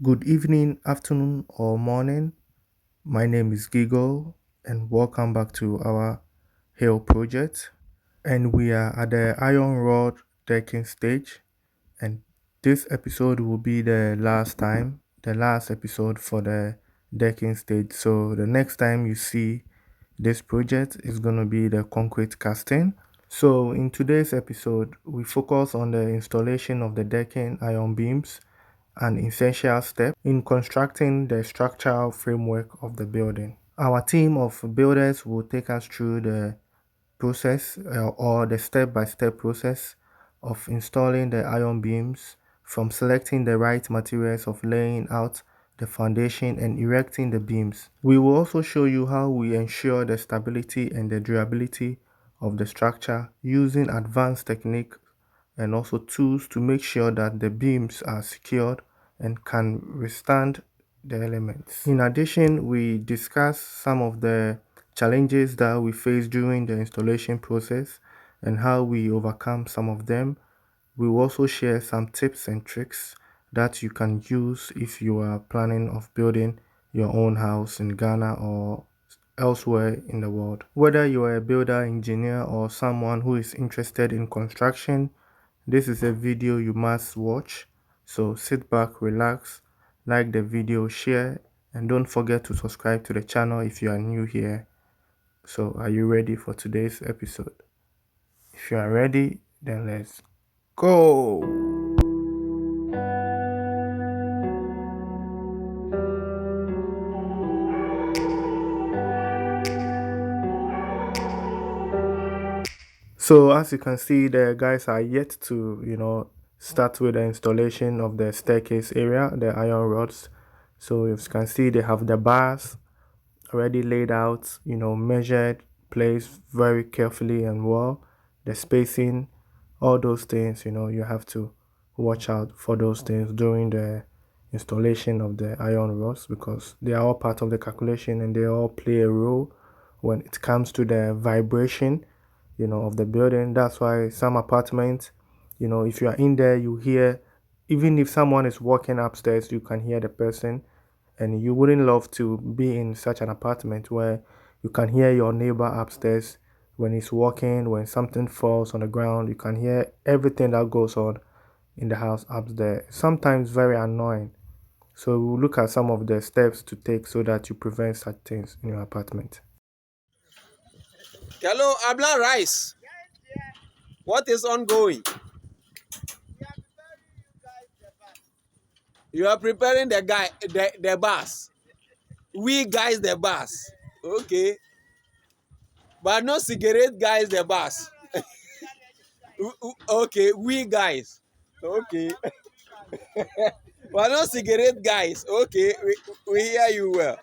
Good evening, afternoon, or morning. My name is Gigo, and welcome back to our Hill project. And we are at the iron rod decking stage. And this episode will be the last episode for the decking stage. So the next time you see this project is going to be the concrete casting. So in today's episode, we focus on the installation of the decking iron beams, an essential step in constructing the structural framework of the building. Our team of builders will take us through the process or the step-by-step process of installing the iron beams, from selecting the right materials of laying out the foundation and erecting the beams. We will also show you how we ensure the stability and the durability of the structure using advanced technique and also tools to make sure that the beams are secured and can withstand the elements. In addition, we discuss some of the challenges that we face during the installation process and how we overcome some of them. We will also share some tips and tricks that you can use if you are planning of building your own house in Ghana or elsewhere in the world. Whether you are a builder, engineer, or someone who is interested in construction, this is a video you must watch. So sit back, relax, like the video, share, and don't forget to subscribe to the channel if you are new here. So are you ready for today's episode? If you are ready, then let's go. So as you can see, the guys are yet to, start with the installation of the staircase area, the iron rods. So as you can see, they have the bars already laid out, measured, placed very carefully and well. The spacing, all those things, you have to watch out for those things during the installation of the iron rods, because they are all part of the calculation and they all play a role when it comes to the vibration, of the building. That's why some apartments, if you are in there, you hear, even if someone is walking upstairs, you can hear the person. And you wouldn't love to be in such an apartment where you can hear your neighbor upstairs when he's walking, when something falls on the ground. You can hear everything that goes on in the house up there. Sometimes very annoying. So we'll look at some of the steps to take so that you prevent such things in your apartment. Hello, Abla Rice. What is ongoing? You are preparing the bus. We guys the bus. Okay. But no cigarette guys the bus. Okay, we guys. Okay. But no cigarette guys. Okay, we hear you well.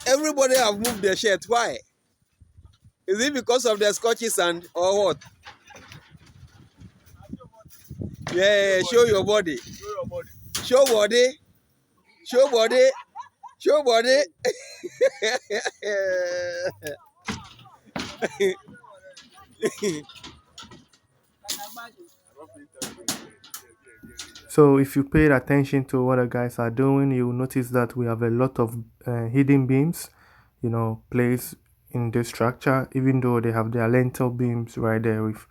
Everybody have moved their shirt. Why? Is it because of the Scotchy sand or what? Yeah, show your body. Show body. Show body. Show body. So if you paid attention to what the guys are doing, you will notice that we have a lot of hidden beams, placed in this structure. Even though they have their lintel beams right there, we've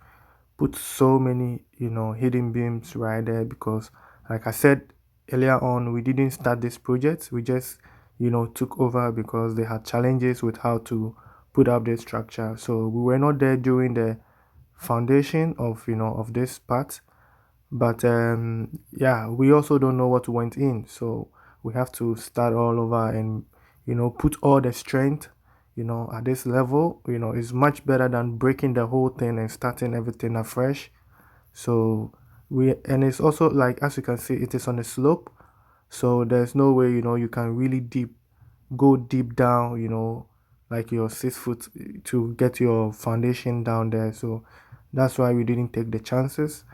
put so many, hidden beams right there because, like I said earlier on, we didn't start this project. We just, took over because they had challenges with how to put up this structure. So we were not there during the foundation of this part, but yeah, we also don't know what went in, so we have to start all over and put all the strength at this level. It's much better than breaking the whole thing and starting everything afresh. So and it's also, like, as you can see, it is on a slope, so there's no way you can really go deep down, like your 6 foot to get your foundation down there. So that's why we didn't take the chances.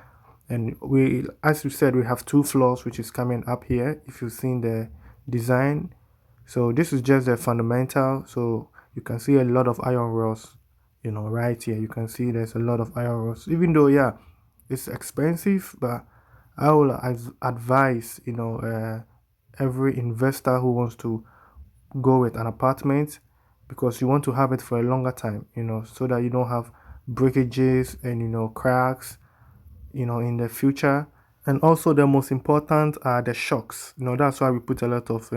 And we, as you said, we have two floors which is coming up here if you've seen the design. So this is just the fundamental, so you can see a lot of iron rods Right here you can see there's a lot of iron rods. Even though, yeah, it's expensive, but I will advise, every investor who wants to go with an apartment, because you want to have it for a longer time, so that you don't have breakages and cracks, in the future. And also the most important are the shocks. That's why we put a lot of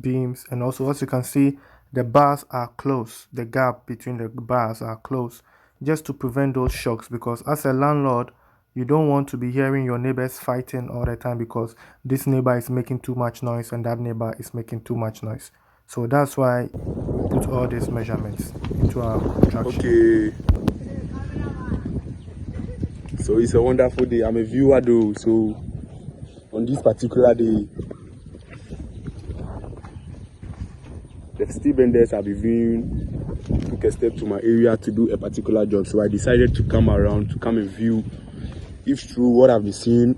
beams. And also, as you can see, the bars are close. The gap between the bars are close, just to prevent those shocks. Because as a landlord, you don't want to be hearing your neighbors fighting all the time because this neighbor is making too much noise and that neighbor is making too much noise. So that's why we put all these measurements into our construction. Okay, so it's a wonderful day. I'm a viewer though, so on this particular day, the steel benders I'll be viewing took a step to my area to do a particular job. So I decided to come around to come and view if true what I've been seeing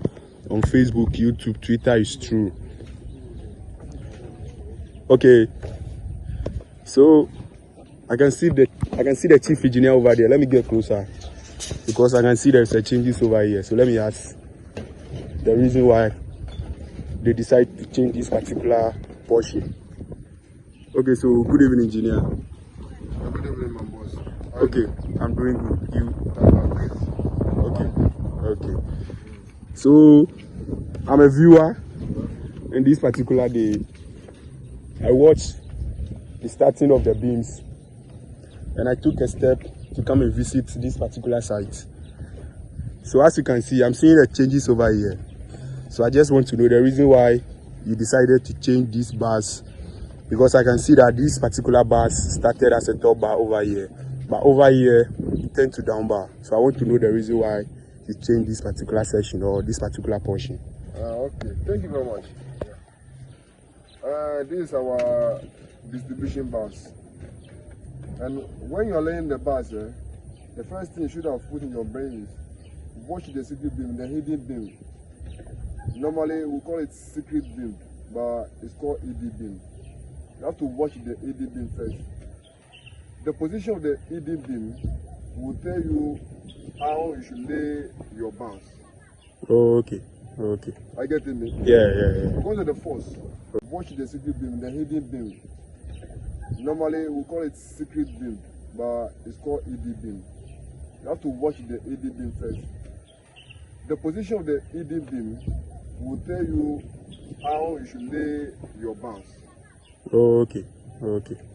on Facebook, YouTube, Twitter is true. Okay, so I can see the chief engineer over there. Let me get closer because I can see there's a changes over here. So let me ask the reason why they decide to change this particular portion. Okay, so good evening, engineer. Good evening, my boss. Okay, I'm doing good. You? Okay. So I'm a viewer, and this particular day, I watched the starting of the beams, and I took a step to come and visit this particular site. So as you can see, I'm seeing the changes over here. So I just want to know the reason why you decided to change these bars, because I can see that this particular bars started as a top bar over here, but over here it turned to down bar. So I want to know the reason why you changed this particular section or this particular portion. Okay, thank you very much. This is our distribution bars. And when you're laying the bars, the first thing you should have put in your brain is watch the secret beam, the hidden beam. Normally we call it secret beam, but it's called ED beam. You have to watch the ED beam first. The position of the ED beam will tell you how you should lay your bars. Okay. I get it, me? Yeah. Because of the force, watch the secret beam, the hidden beam. Normally we call it secret beam, but it's called ED beam. You have to watch the ED beam first. The position of the ED beam will tell you how you should lay your bars. Okay.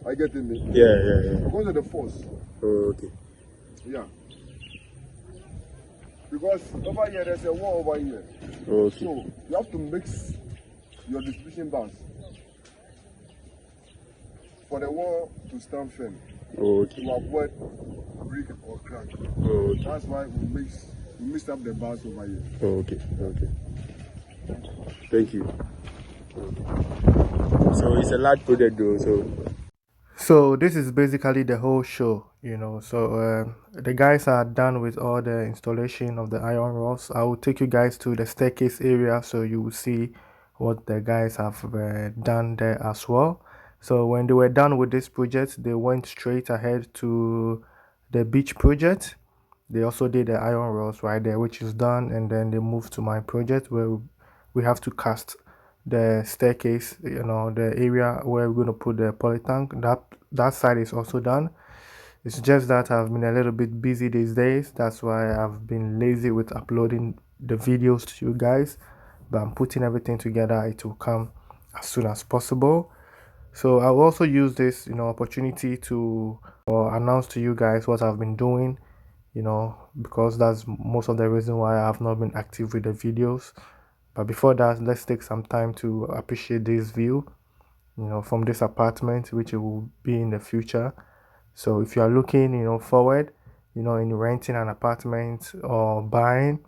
I get it, me? Yeah. Because of the force. Okay. Yeah. Because over here there's a wall over here. Okay. So you have to mix your distribution bars for the wall to stand firm, Okay. to avoid break or crack. Okay. That's why we mix up the bars over here. Okay. Thank you. So it's a large project though, So this is basically the whole show. So the guys are done with all the installation of the iron rods. I will take you guys to the staircase area so you will see what the guys have done there as well. So when they were done with this project, they went straight ahead to the beach project. They also did the iron rods right there, which is done, and then they moved to my project where we have to cast the staircase, the area where we're going to put the poly tank. That side is also done. It's just that I've been a little bit busy these days. That's why I've been lazy with uploading the videos to you guys. But I'm putting everything together. It will come as soon as possible. So I'll also use this, opportunity to announce to you guys what I've been doing, because that's most of the reason why I have not been active with the videos. But before that, let's take some time to appreciate this view, from this apartment, which it will be in the future. So if you are looking, forward, in renting an apartment or buying,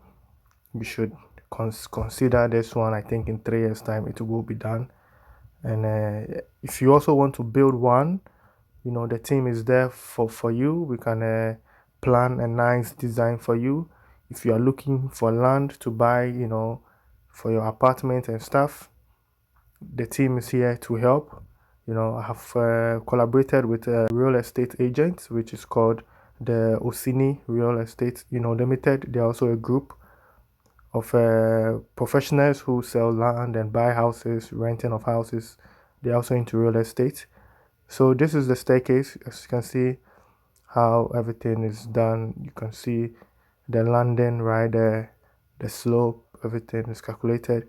you should consider this one. I think in 3 years' time, it will be done. And if you also want to build one, the team is there for you. We can plan a nice design for you. If you are looking for land to buy, for your apartment and stuff, the team is here to help. I have collaborated with a real estate agent, which is called the Osini Real Estate, Limited. They're also a group of professionals who sell land and buy houses, renting of houses. They're also into real estate. So this is the staircase. As you can see how everything is done. You can see the landing right there, the slope, everything is calculated.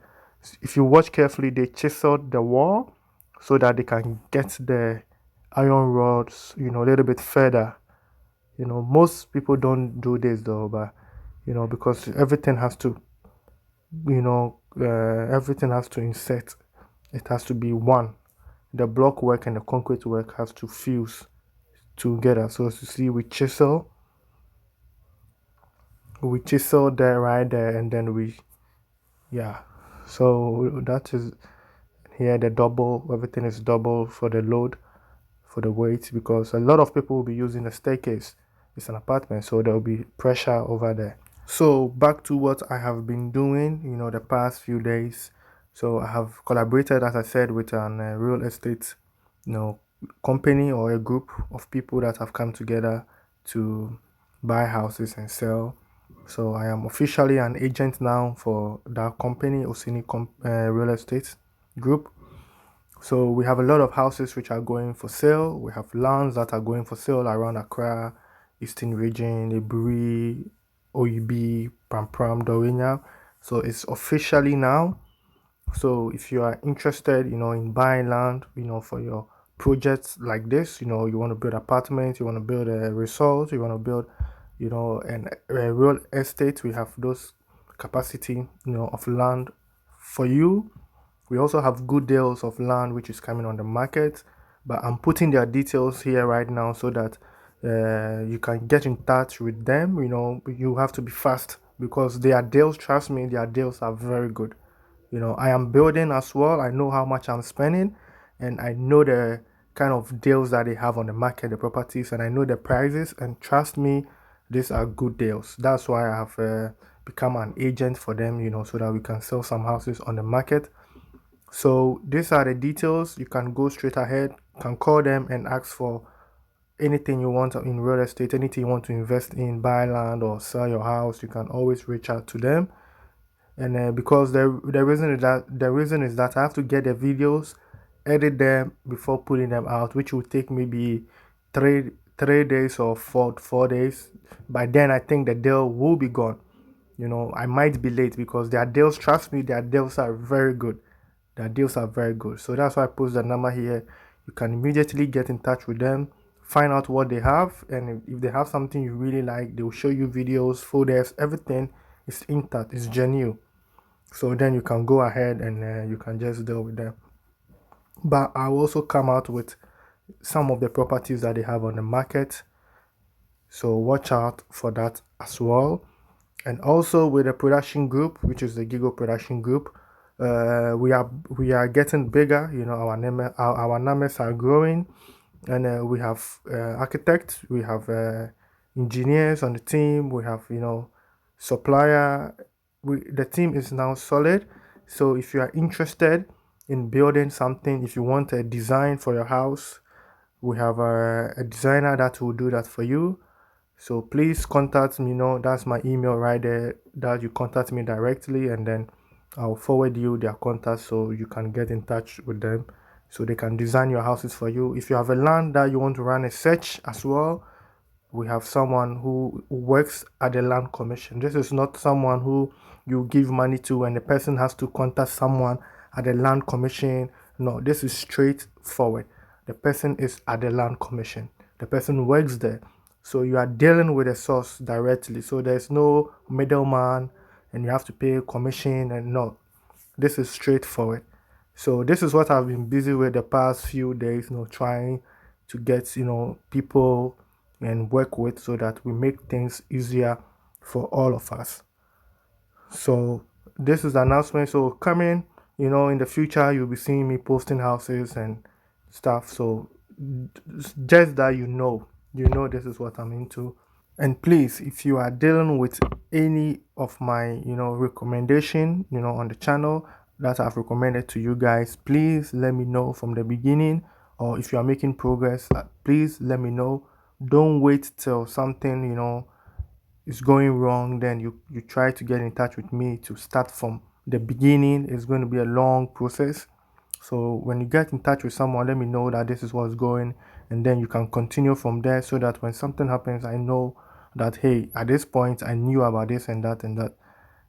If you watch carefully, they chiseled the wall so that they can get the iron rods, a little bit further. Most people don't do this though, but because everything has to insert. It has to be one. The block work and the concrete work has to fuse together. So as you see, we chisel there right there, and then yeah. So that is here the double. Everything is double for the load, for the weight, because a lot of people will be using the staircase. It's an apartment, so there will be pressure over there. So back to what I have been doing, the past few days. So I have collaborated, as I said, with an real estate, you know, company or a group of people that have come together to buy houses and sell. So I am officially an agent now for that company, Osini Real Estate Group. So we have a lot of houses which are going for sale. We have lands that are going for sale around Accra, Eastern Region, Iburi, Oyibi, Pampram, Dorinya. So it's officially now. So if you are interested, in buying land, for your projects like this, you want to build apartments, you want to build a resort, you want to build, a real estate, we have those capacity, of land for you. We also have good deals of land which is coming on the market, but I'm putting their details here right now so that you can get in touch with them. You have to be fast because their deals, trust me, their deals are very good. I am building as well. I know how much I'm spending, and I know the kind of deals that they have on the market, the properties, and I know the prices. And trust me, these are good deals. That's why I have become an agent for them, so that we can sell some houses on the market. So these are the details. You can go straight ahead, can call them and ask for anything you want in real estate, anything you want to invest in, buy land or sell your house. You can always reach out to them. And because the reason is that I have to get the videos, edit them before putting them out, which will take maybe three days or 4 days. By then, I think the deal will be gone. I might be late because their deals, trust me, their deals are very good. Their deals are very good. So that's why I post the number here. You can immediately get in touch with them, find out what they have, and if they have something you really like, they will show you videos, photos, everything is intact, it's genuine. So then you can go ahead and you can just deal with them. But I will also come out with some of the properties that they have on the market. So watch out for that as well. And also with the production group, which is the Gigo production group, we are getting bigger. Our numbers are growing, and we have architects, we have engineers on the team, we have supplier. The team is now solid. So if you are interested in building something, if you want a design for your house, we have a designer that will do that for you. So please contact me. That's my email right there, that you contact me directly, and then I'll forward you their contact so you can get in touch with them so they can design your houses for you. If you have a land that you want to run a search as well, we have someone who works at the land commission. This is not someone who you give money to and the person has to contact someone at the land commission. No, this is straightforward. The person is at the land commission. The person works there. So you are dealing with the source directly. So there's no middleman and you have to pay commission, and no. This is straightforward. So this is what I've been busy with the past few days, trying to get, people and work with so that we make things easier for all of us. So this is the announcement. So coming, in the future, you'll be seeing me posting houses and stuff. So just that this is what I'm into. And please, if you are dealing with any of my, recommendation, on the channel that I've recommended to you guys, please let me know from the beginning. Or if you are making progress, please let me know Don't wait till something, is going wrong, then you try to get in touch with me to start from the beginning. It's going to be a long process. So when you get in touch with someone, let me know that this is what's going, and then you can continue from there, so that when something happens, I know that, hey, at this point I knew about this and that and that.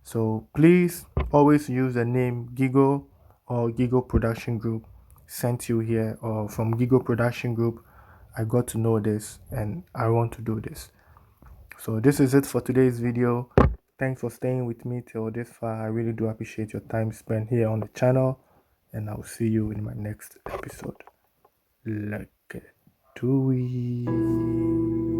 So please always use the name Gigo or Gigo Production Group sent you here, or from Gigo Production Group. I got to know this and I want to do this. So this is it for today's video. Thanks for staying with me till this far. I really do appreciate your time spent here on the channel, and I'll see you in my next episode. Like do we?